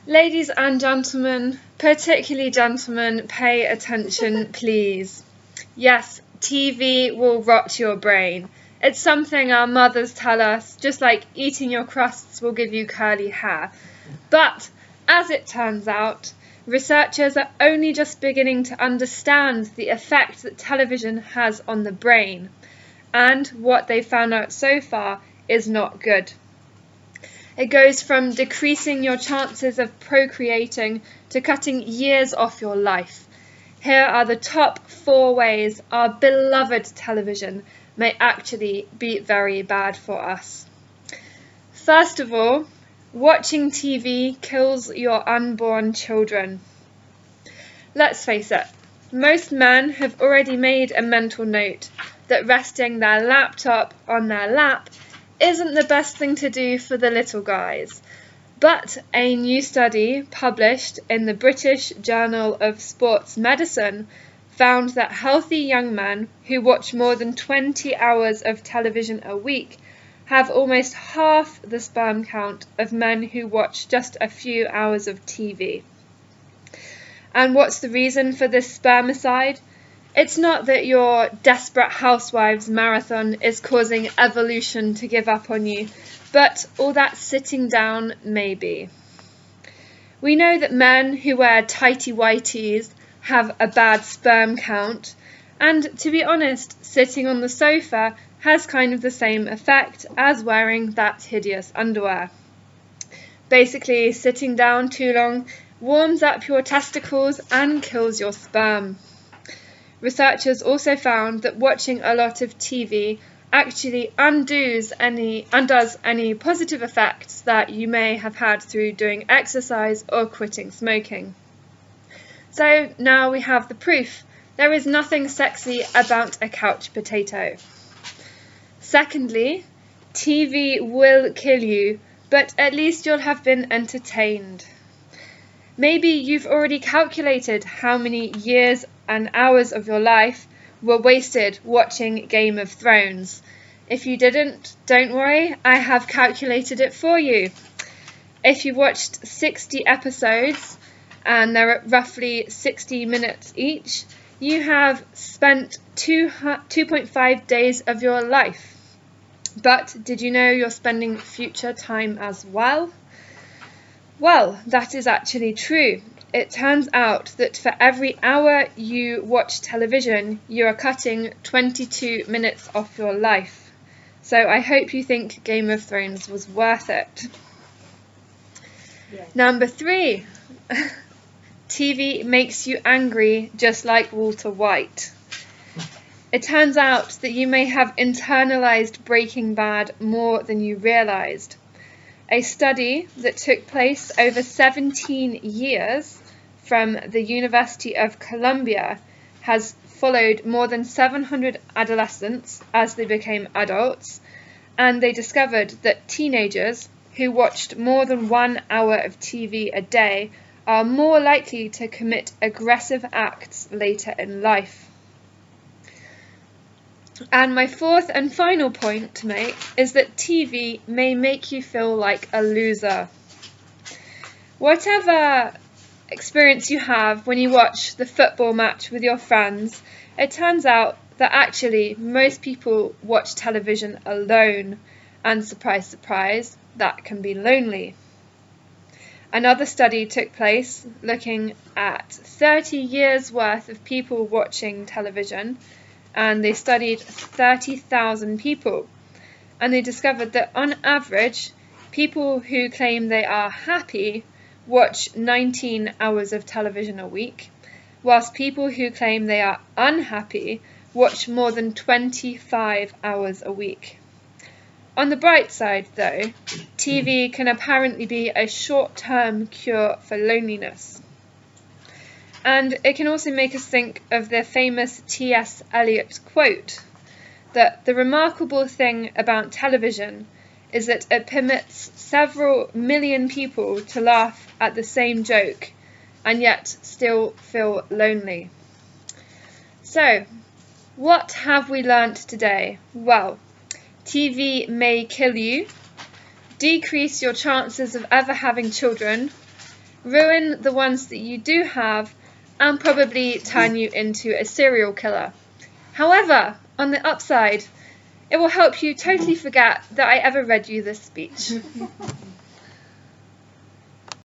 Ladies and gentlemen, particularly gentlemen, pay attention, please. Yes, TV will rot your brain. It's something our mothers tell us, just like eating your crusts will give you curly hair. But, as it turns out, researchers are only just beginning to understand the effect that television has on the brain. And what they've found out so far is not good. It goes from decreasing your chances of procreating to cutting years off your life. Here are the top 4 ways our beloved television may actually be very bad for us. First of all, watching TV kills your unborn children. Let's face it, most men have already made a mental note that resting their laptop on their lap isn't the best thing to do for the little guys. But a new study published in the British Journal of Sports Medicine found that healthy young men who watch more than 20 hours of television a week have almost half the sperm count of men who watch just a few hours of TV. And what's the reason for this spermicide? It's not that your Desperate Housewives marathon is causing evolution to give up on you, but all that sitting down may be. We know that men who wear tighty-whities have a bad sperm count, and to be honest, sitting on the sofa has kind of the same effect as wearing that hideous underwear. Basically, sitting down too long warms up your testicles and kills your sperm. Researchers also found that watching a lot of TV actually undoes any positive effects that you may have had through doing exercise or quitting smoking. So now we have the proof. There is nothing sexy about a couch potato. Secondly, TV will kill you, but at least you'll have been entertained. Maybe you've already calculated how many years and hours of your life were wasted watching Game of Thrones. If you didn't, don't worry, I have calculated it for you. If you watched 60 episodes, and they're roughly 60 minutes each, you have spent 2.5 days of your life. But did you know you're spending future time as well? Well, that is actually true. It turns out that for every hour you watch television, you are cutting 22 minutes off your life. So I hope you think Game of Thrones was worth it. Yeah. Number 3, TV makes you angry just like Walter White. It turns out that you may have internalized Breaking Bad more than you realized. A study that took place over 17 years from the University of Columbia has followed more than 700 adolescents as they became adults, and they discovered that teenagers who watched more than 1 hour of TV a day are more likely to commit aggressive acts later in life. And my 4th and final point to make is that TV may make you feel like a loser. Whatever experience you have when you watch the football match with your friends, it turns out that actually most people watch television alone, and surprise, surprise, that can be lonely. Another study took place looking at 30 years worth of people watching television, and they studied 30,000 people, and they discovered that on average, people who claim they are happy watch 19 hours of television a week, whilst people who claim they are unhappy watch more than 25 hours a week. On the bright side, though, TV can apparently be a short-term cure for loneliness. And it can also make us think of the famous T.S. Eliot quote, that the remarkable thing about television is that it permits several million people to laugh at the same joke and yet still feel lonely. So, what have we learnt today? Well, TV may kill you, decrease your chances of ever having children, ruin the ones that you do have, and probably turn you into a serial killer. However, on the upside, it will help you totally forget that I ever read you this speech.